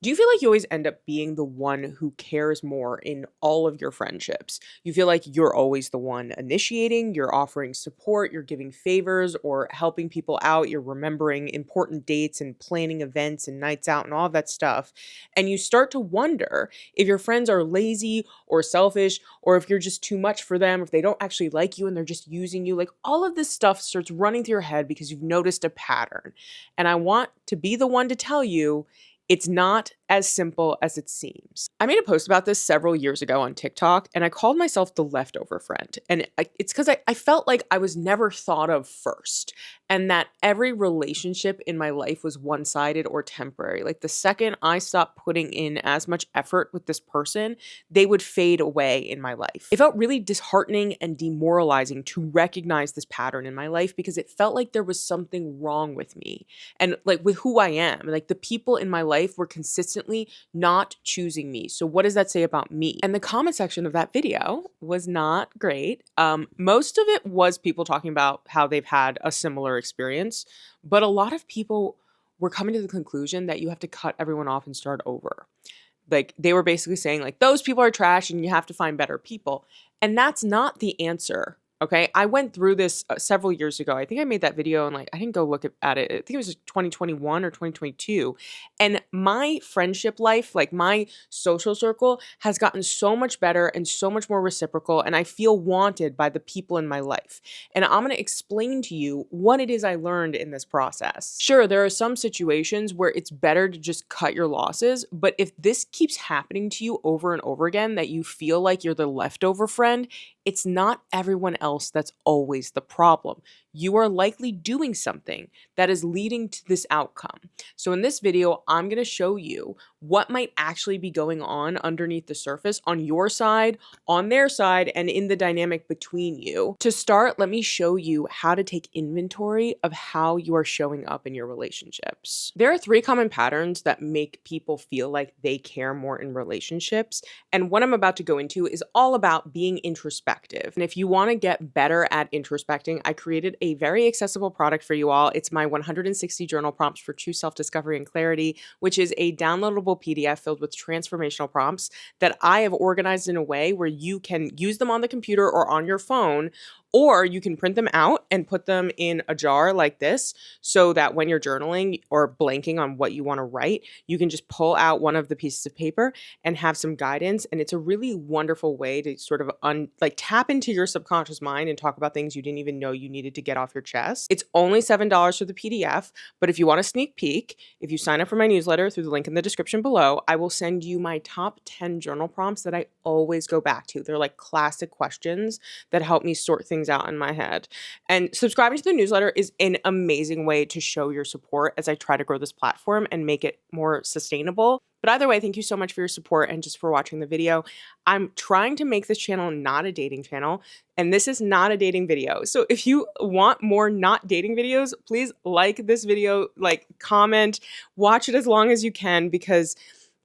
Do you feel like you always end up being the one who cares more in all of your friendships? You feel like you're always the one initiating, you're offering support, you're giving favors or helping people out, you're remembering important dates and planning events and nights out and all of that stuff. And you start to wonder if your friends are lazy or selfish or if you're just too much for them, if they don't actually like you and they're just using you. Like all of this stuff starts running through your head because you've noticed a pattern. And I want to be the one to tell you it's not as simple as it seems. I made a post about this several years ago on TikTok, and I called myself the leftover friend. And it's because I felt like I was never thought of first, and that every relationship in my life was one-sided or temporary. Like the second I stopped putting in as much effort with this person, they would fade away in my life. It felt really disheartening and demoralizing to recognize this pattern in my life because it felt like there was something wrong with me and like with who I am. Like the people in my life were consistently not choosing me. So what does that say about me? And the comment section of that video was not great. Most of it was people talking about how they've had a similar experience, but a lot of people were coming to the conclusion that you have to cut everyone off and start over. Like they were basically saying like those people are trash and you have to find better people. And that's not the answer. Okay, I went through this several years ago. I think I made that video and like I didn't go look at it. I think it was 2021 or 2022. And my friendship life, like my social circle has gotten so much better and so much more reciprocal and I feel wanted by the people in my life. And I'm going to explain to you what it is I learned in this process. Sure, there are some situations where it's better to just cut your losses, but if this keeps happening to you over and over again that you feel like you're the leftover friend, it's not everyone else that's always the problem. You are likely doing something that is leading to this outcome. So in this video, I'm going to show you what might actually be going on underneath the surface on your side, on their side, and in the dynamic between you. To start, let me show you how to take inventory of how you are showing up in your relationships. There are 3 common patterns that make people feel like they care more in relationships. And what I'm about to go into is all about being introspective. And if you want to get better at introspecting, I created a very accessible product for you all. It's my 160 journal prompts for true self-discovery and clarity, which is a downloadable PDF filled with transformational prompts that I have organized in a way where you can use them on the computer or on your phone, or you can print them out and put them in a jar like this so that when you're journaling or blanking on what you want to write, you can just pull out one of the pieces of paper and have some guidance. And it's a really wonderful way to sort of tap into your subconscious mind and talk about things you didn't even know you needed to get off your chest. It's only $7 for the PDF, but if you want a sneak peek, if you sign up for my newsletter through the link in the description below, I will send you my top 10 journal prompts that I always go back to. They're like classic questions that help me sort things out in my head. And subscribing to the newsletter is an amazing way to show your support as I try to grow this platform and make it more sustainable. But either way, thank you so much for your support and just for watching the video. I'm trying to make this channel not a dating channel, and this is not a dating video. So if you want more not dating videos, please like this video, like, comment, watch it as long as you can because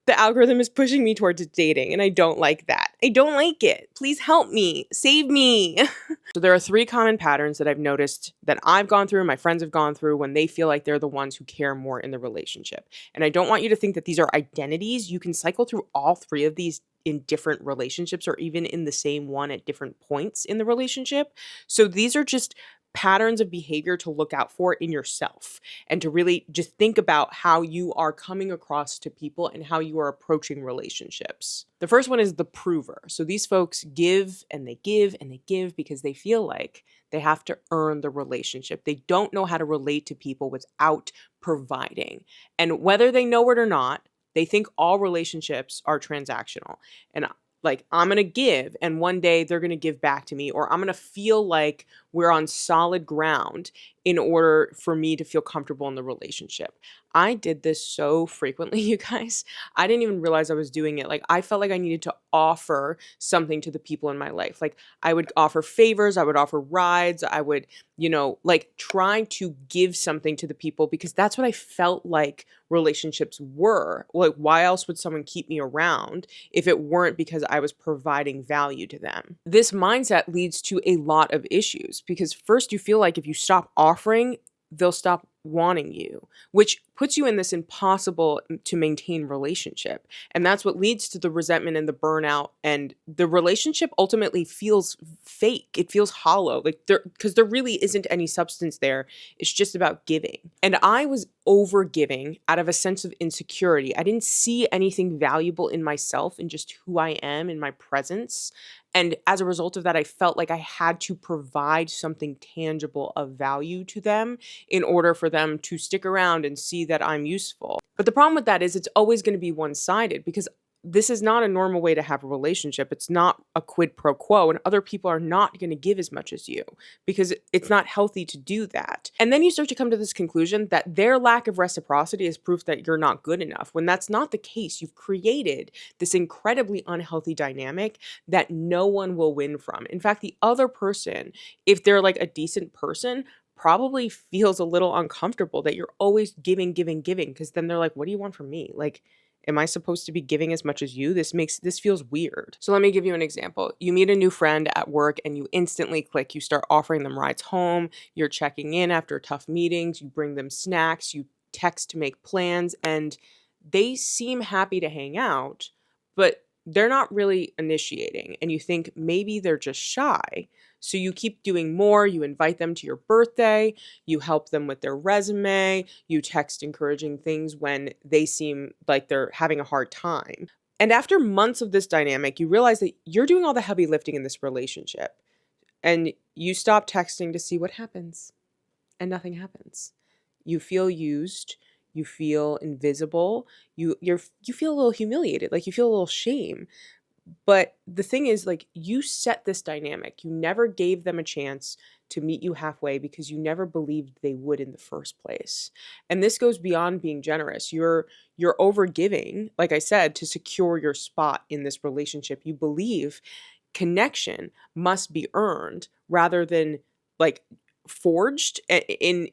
the algorithm is pushing me towards dating and I don't like that. I don't like it. Please help me. Save me. So there are 3 common patterns that I've noticed that I've gone through and my friends have gone through when they feel like they're the ones who care more in the relationship. And I don't want you to think that these are identities. You can cycle through all 3 of these in different relationships or even in the same one at different points in the relationship. So these are just patterns of behavior to look out for in yourself and to really just think about how you are coming across to people and how you are approaching relationships. The first one is the prover. So these folks give and they give and they give because they feel like they have to earn the relationship. They don't know how to relate to people without providing. And whether they know it or not, they think all relationships are transactional. And like, I'm going to give and one day they're going to give back to me, or I'm going to feel like we're on solid ground in order for me to feel comfortable in the relationship. I did this so frequently, you guys. I didn't even realize I was doing it. Like, I felt like I needed to offer something to the people in my life. Like, I would offer favors, I would offer rides, I would, like try to give something to the people because that's what I felt like relationships were. Like, why else would someone keep me around if it weren't because I was providing value to them? This mindset leads to a lot of issues because first you feel like if you stop offering, they'll stop wanting you, which puts you in this impossible to maintain relationship. And that's what leads to the resentment and the burnout. And the relationship ultimately feels fake. It feels hollow. Like because there really isn't any substance there. It's just about giving. And I was over giving out of a sense of insecurity. I didn't see anything valuable in myself and just who I am in my presence. And as a result of that, I felt like I had to provide something tangible of value to them in order for them to stick around and see that I'm useful. But the problem with that is it's always going to be one-sided because this is not a normal way to have a relationship. It's not a quid pro quo, and other people are not going to give as much as you because it's not healthy to do that. And then you start to come to this conclusion that their lack of reciprocity is proof that you're not good enough, when that's not the case. You've created this incredibly unhealthy dynamic that no one will win from. In fact, the other person, if they're like a decent person, probably feels a little uncomfortable that you're always giving, giving, giving, because then they're like, what do you want from me? Like, am I supposed to be giving as much as you? This feels weird. So let me give you an example. You meet a new friend at work and you instantly click. You start offering them rides home. You're checking in after tough meetings. You bring them snacks. You text to make plans, and they seem happy to hang out, but they're not really initiating. And you think maybe they're just shy. So you keep doing more. You invite them to your birthday. You help them with their resume. You text encouraging things when they seem like they're having a hard time. And after months of this dynamic, you realize that you're doing all the heavy lifting in this relationship. And you stop texting to see what happens. And nothing happens. You feel used. You feel invisible. You feel a little humiliated. Like you feel a little shame. But the thing is, like, you set this dynamic. You never gave them a chance to meet you halfway because you never believed they would in the first place. And this goes beyond being generous. You're over giving, like I said, to secure your spot in this relationship. You believe connection must be earned rather than like forged in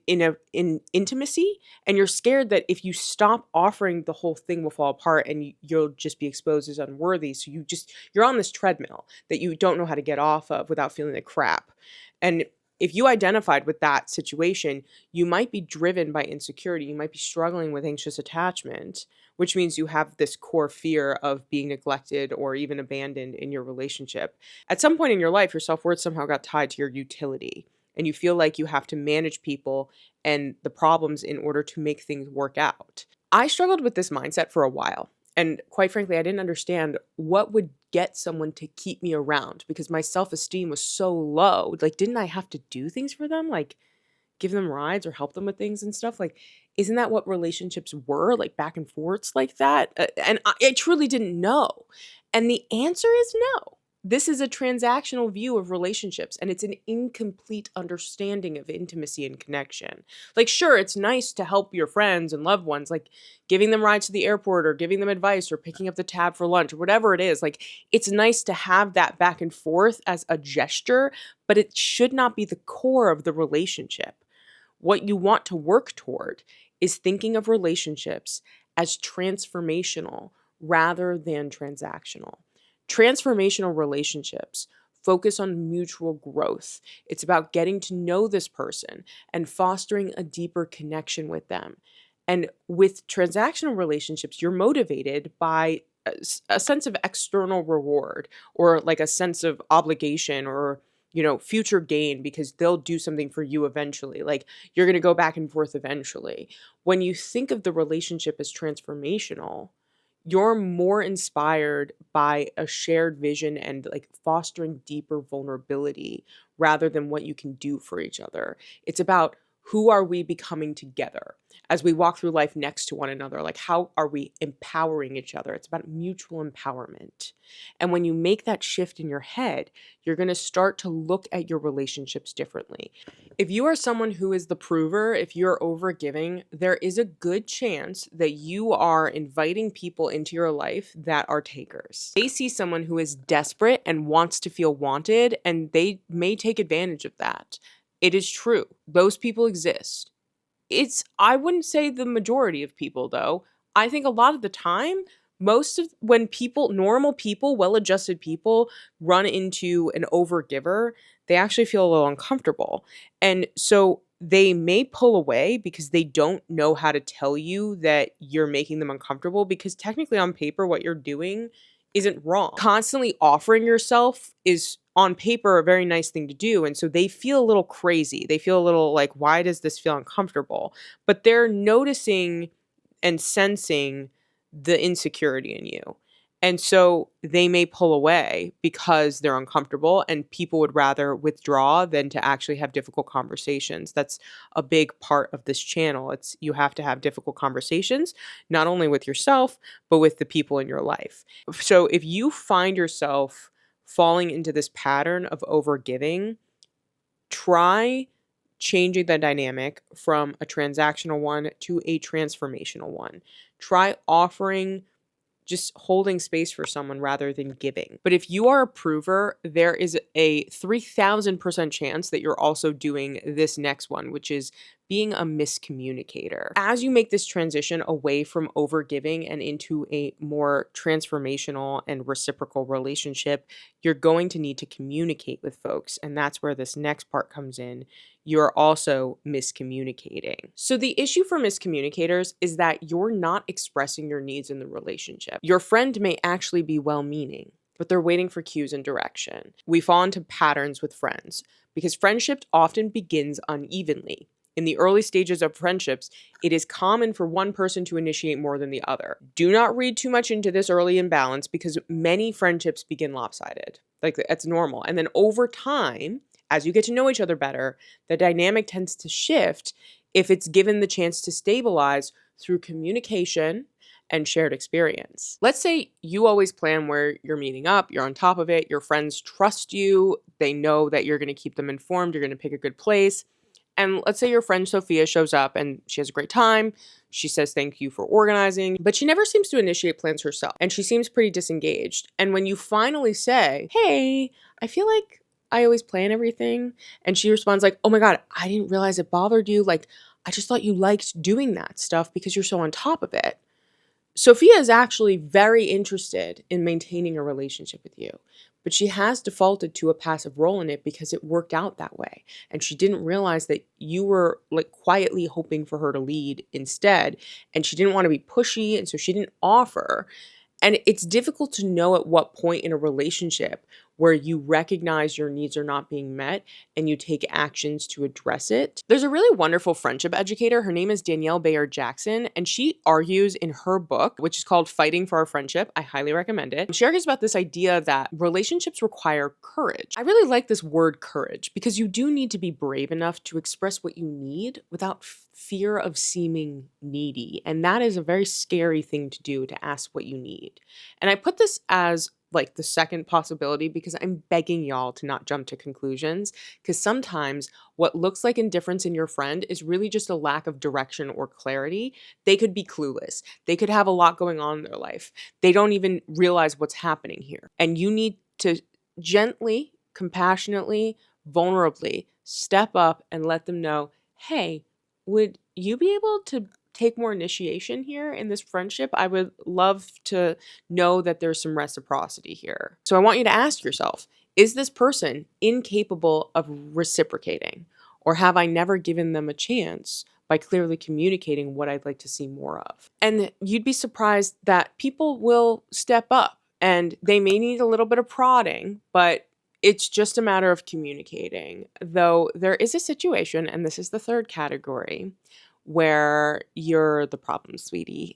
intimacy, and you're scared that if you stop offering, the whole thing will fall apart and you'll just be exposed as unworthy. So you're on this treadmill that you don't know how to get off of without feeling like crap. And if you identified with that situation, you might be driven by insecurity. You might be struggling with anxious attachment, which means you have this core fear of being neglected or even abandoned in your relationship. At some point in your life, your self-worth somehow got tied to your utility, and you feel like you have to manage people and the problems in order to make things work out. I struggled with this mindset for a while. And quite frankly, I didn't understand what would get someone to keep me around because my self-esteem was so low. Like, didn't I have to do things for them? Like, give them rides or help them with things and stuff? Like, isn't that what relationships were? Like, back and forths like that? I truly didn't know. And the answer is no. This is a transactional view of relationships, and it's an incomplete understanding of intimacy and connection. Like, sure, it's nice to help your friends and loved ones, like giving them rides to the airport or giving them advice or picking up the tab for lunch or whatever it is. Like, it's nice to have that back and forth as a gesture, but it should not be the core of the relationship. What you want to work toward is thinking of relationships as transformational rather than transactional. Transformational relationships focus on mutual growth. It's about getting to know this person and fostering a deeper connection with them. And with transactional relationships, you're motivated by a sense of external reward or like a sense of obligation or future gain because they'll do something for you eventually. Like, you're going to go back and forth eventually. When you think of the relationship as transformational, you're more inspired by a shared vision and like fostering deeper vulnerability rather than what you can do for each other. It's about who are we becoming together as we walk through life next to one another? Like, how are we empowering each other? It's about mutual empowerment. And when you make that shift in your head, you're going to start to look at your relationships differently. If you are someone who is the prover, if you're overgiving, there is a good chance that you are inviting people into your life that are takers. They see someone who is desperate and wants to feel wanted, and they may take advantage of that. It is true. Those people exist. I wouldn't say the majority of people though. I think a lot of the time, when normal people, well-adjusted people run into an overgiver, they actually feel a little uncomfortable. And so they may pull away because they don't know how to tell you that you're making them uncomfortable, because technically on paper what you're doing isn't wrong. Constantly offering yourself is on paper a very nice thing to do, and so they feel a little crazy. They feel a little like, why does this feel uncomfortable? But they're noticing and sensing the insecurity in you. And so they may pull away because they're uncomfortable, and people would rather withdraw than to actually have difficult conversations. That's a big part of this channel. It's you have to have difficult conversations, not only with yourself, but with the people in your life. So if you find yourself falling into this pattern of overgiving, try changing the dynamic from a transactional one to a transformational one. Try offering, just holding space for someone rather than giving. But if you are a prover, there is a 3000% chance that you're also doing this next one, which is being a miscommunicator. As you make this transition away from overgiving and into a more transformational and reciprocal relationship, you're going to need to communicate with folks. And that's where this next part comes in. You're also miscommunicating. So the issue for miscommunicators is that you're not expressing your needs in the relationship. Your friend may actually be well-meaning, but they're waiting for cues and direction. We fall into patterns with friends because friendship often begins unevenly. In the early stages of friendships, it is common for one person to initiate more than the other. Do not read too much into this early imbalance because many friendships begin lopsided. Like, that's normal. And then over time, as you get to know each other better, the dynamic tends to shift if it's given the chance to stabilize through communication and shared experience. Let's say you always plan where you're meeting up, you're on top of it, your friends trust you, they know that you're going to keep them informed, you're going to pick a good place. And let's say your friend Sophia shows up and she has a great time. She says thank you for organizing, but she never seems to initiate plans herself. And she seems pretty disengaged. And when you finally say, hey, I feel like I always plan everything. And she responds like, oh my God, I didn't realize it bothered you. Like, I just thought you liked doing that stuff because you're so on top of it. Sophia is actually very interested in maintaining a relationship with you, but she has defaulted to a passive role in it because it worked out that way. And she didn't realize that you were like quietly hoping for her to lead instead. And she didn't want to be pushy. And so she didn't offer. And it's difficult to know at what point in a relationship where you recognize your needs are not being met and you take actions to address it. There's a really wonderful friendship educator. Her name is Danielle Bayard Jackson, and she argues in her book, which is called Fighting for Our Friendship. I highly recommend it. She argues about this idea that relationships require courage. I really like this word courage because you do need to be brave enough to express what you need without fear of seeming needy. And that is a very scary thing to do, to ask what you need. And I put this as like the second possibility because I'm begging y'all to not jump to conclusions, because sometimes what looks like indifference in your friend is really just a lack of direction or clarity. They could be clueless. They could have a lot going on in their life. They don't even realize what's happening here. And you need to gently, compassionately, vulnerably step up and let them know, hey, would you be able to take more initiation here in this friendship? I would love to know that there's some reciprocity here. So I want you to ask yourself, is this person incapable of reciprocating? Or have I never given them a chance by clearly communicating what I'd like to see more of? And you'd be surprised that people will step up and they may need a little bit of prodding, but it's just a matter of communicating. Though there is a situation, and this is the third category, where you're the problem, sweetie.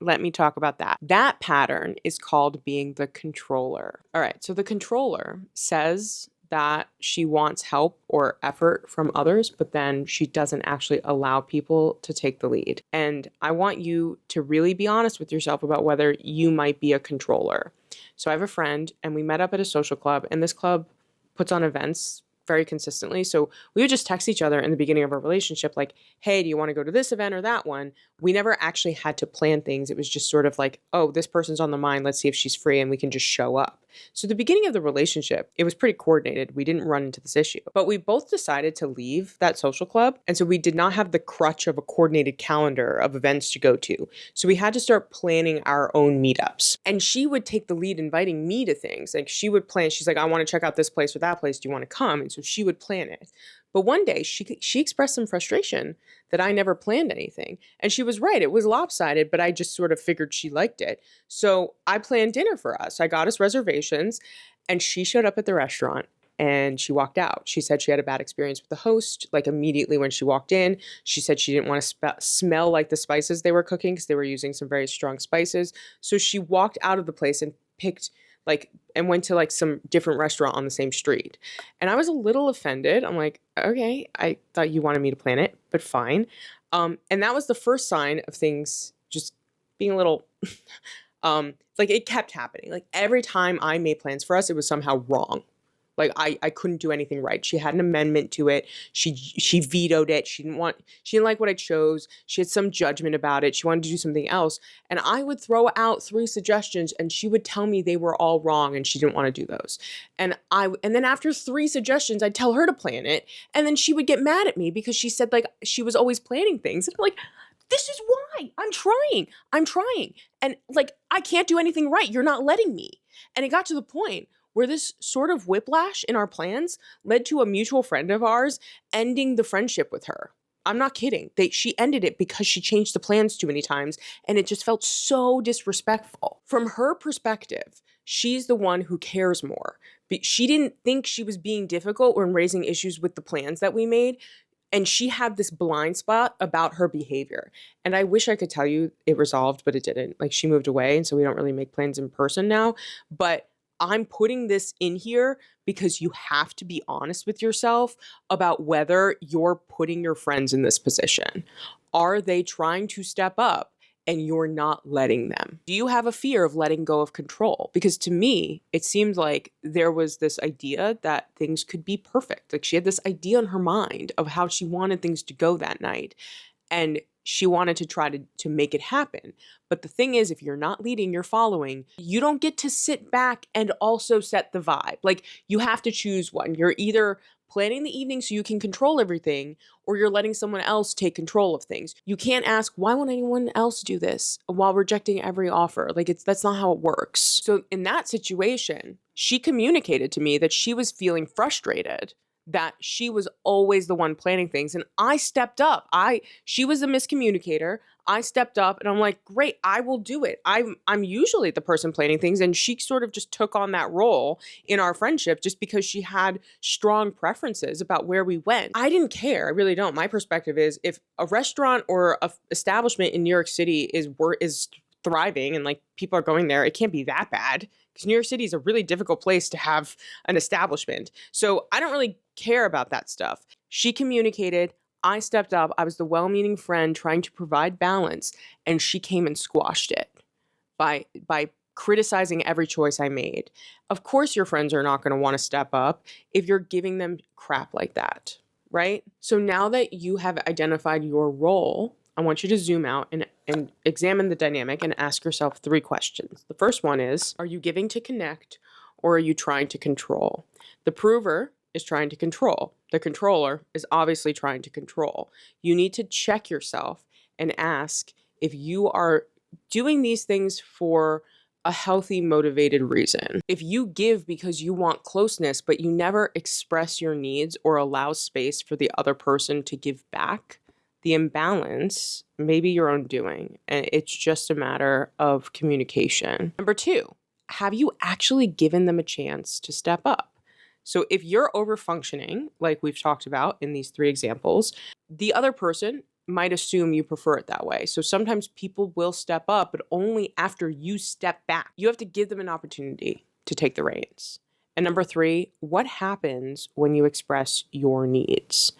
Let me talk about that. That pattern is called being the controller. All right, so the controller says that she wants help or effort from others, but then she doesn't actually allow people to take the lead. And I want you to really be honest with yourself about whether you might be a controller. So I have a friend, and we met up at a social club, and this club puts on events very consistently. So we would just text each other in the beginning of our relationship, like, hey, do you want to go to this event or that one? We never actually had to plan things. It was just sort of like, oh, this person's on the mind. Let's see if she's free, and we can just show up. So the beginning of the relationship, it was pretty coordinated. We didn't run into this issue, but we both decided to leave that social club. And so we did not have the crutch of a coordinated calendar of events to go to. So we had to start planning our own meetups. And she would take the lead inviting me to things. Like, she would plan, she's like, I want to check out this place or that place. Do you want to come? And so she would plan it. But one day she expressed some frustration that I never planned anything. And she was right. It was lopsided, but I just sort of figured she liked it. So I planned dinner for us. I got us reservations, and she showed up at the restaurant and she walked out. She said she had a bad experience with the host. Like immediately when she walked in, she said she didn't want to smell like the spices they were cooking because they were using some very strong spices. So she walked out of the place and picked like and went to like some different restaurant on the same street. And I was a little offended. I'm like, okay, I thought you wanted me to plan it, but fine. And that was the first sign of things just being a little like it kept happening. Like every time I made plans for us, it was somehow wrong. Like I couldn't do anything right. She had an amendment to it. She vetoed it. She didn't like what I chose. She had some judgment about it. She wanted to do something else. And I would throw out 3 suggestions and she would tell me they were all wrong and she didn't want to do those. And then after 3 suggestions, I'd tell her to plan it. And then she would get mad at me because she said like she was always planning things. And I'm like, this is why I'm trying. And like, I can't do anything right. You're not letting me. And it got to the point where this sort of whiplash in our plans led to a mutual friend of ours ending the friendship with her. I'm not kidding. She ended it because she changed the plans too many times, and it just felt so disrespectful. From her perspective, she's the one who cares more. But she didn't think she was being difficult when raising issues with the plans that we made, and she had this blind spot about her behavior. And I wish I could tell you it resolved, but it didn't. Like she moved away, and so we don't really make plans in person now. But I'm putting this in here because you have to be honest with yourself about whether you're putting your friends in this position. Are they trying to step up and you're not letting them? Do you have a fear of letting go of control? Because to me, it seemed like there was this idea that things could be perfect. Like she had this idea in her mind of how she wanted things to go that night. And she wanted to try to make it happen. But the thing is, if you're not leading, you're following, you don't get to sit back and also set the vibe. Like you have to choose one. You're either planning the evening so you can control everything, or you're letting someone else take control of things. You can't ask, why won't anyone else do this while rejecting every offer? Like that's not how it works. So in that situation, she communicated to me that she was feeling frustrated that she was always the one planning things. And I stepped up. She was a miscommunicator. I stepped up and I'm like, great, I will do it. I'm usually the person planning things. And she sort of just took on that role in our friendship just because she had strong preferences about where we went. I didn't care. I really don't. My perspective is if a restaurant or a establishment in New York City is thriving and like people are going there, it can't be that bad. Because New York City is a really difficult place to have an establishment. So I don't really care about that stuff. She communicated. I stepped up. I was the well-meaning friend trying to provide balance. And she came and squashed it by criticizing every choice I made. Of course, your friends are not going to want to step up if you're giving them crap like that, right? So now that you have identified your role, I want you to zoom out and examine the dynamic and ask yourself 3 questions. The first one is, are you giving to connect or are you trying to control? The prover is trying to control. The controller is obviously trying to control. You need to check yourself and ask if you are doing these things for a healthy, motivated reason. If you give because you want closeness, but you never express your needs or allow space for the other person to give back, the imbalance may be your own doing, and it's just a matter of communication. Number 2, have you actually given them a chance to step up? So if you're overfunctioning, like we've talked about in these 3 examples, the other person might assume you prefer it that way. So sometimes people will step up, but only after you step back. You have to give them an opportunity to take the reins. And number 3, what happens when you express your needs?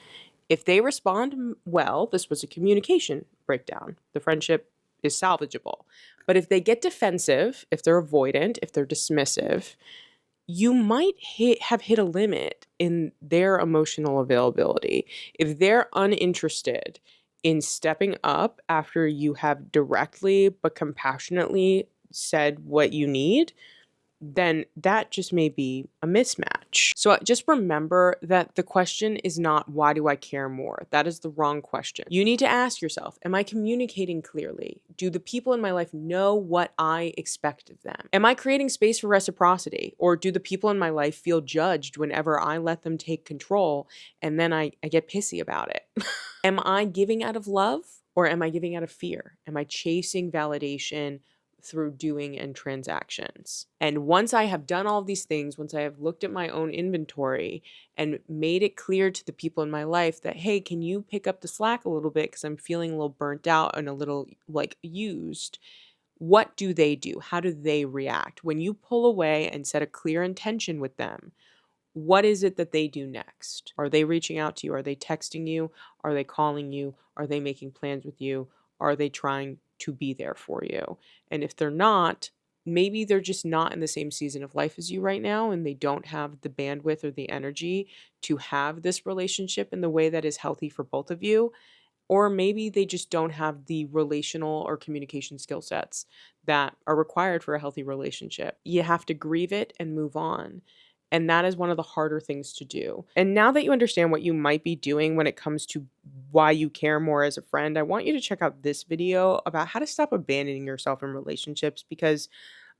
If they respond well, this was a communication breakdown. The friendship is salvageable. But if they get defensive, if they're avoidant, if they're dismissive, you might have hit a limit in their emotional availability. If they're uninterested in stepping up after you have directly but compassionately said what you need, then that just may be a mismatch. So just remember that the question is not, why do I care more? That is the wrong question. You need to ask yourself, am I communicating clearly? Do the people in my life know what I expect of them? Am I creating space for reciprocity? Or do the people in my life feel judged whenever I let them take control and then I get pissy about it? Am I giving out of love or am I giving out of fear? Am I chasing validation through doing and transactions? And once I have done all of these things, once I have looked at my own inventory and made it clear to the people in my life that, hey, can you pick up the slack a little bit because I'm feeling a little burnt out and a little like used? What do they do? How do they react? When you pull away and set a clear intention with them, what is it that they do next? Are they reaching out to you? Are they texting you? Are they calling you? Are they making plans with you? Are they trying to be there for you? And if they're not, maybe they're just not in the same season of life as you right now, and they don't have the bandwidth or the energy to have this relationship in the way that is healthy for both of you. Or maybe they just don't have the relational or communication skill sets that are required for a healthy relationship. You have to grieve it and move on. And that is one of the harder things to do. And now that you understand what you might be doing when it comes to why you care more as a friend, I want you to check out this video about how to stop abandoning yourself in relationships, because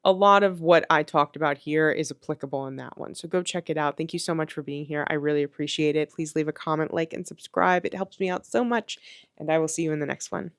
a lot of what I talked about here is applicable in that one. So go check it out. Thank you so much for being here. I really appreciate it. Please leave a comment, like, and subscribe. It helps me out so much. And I will see you in the next one.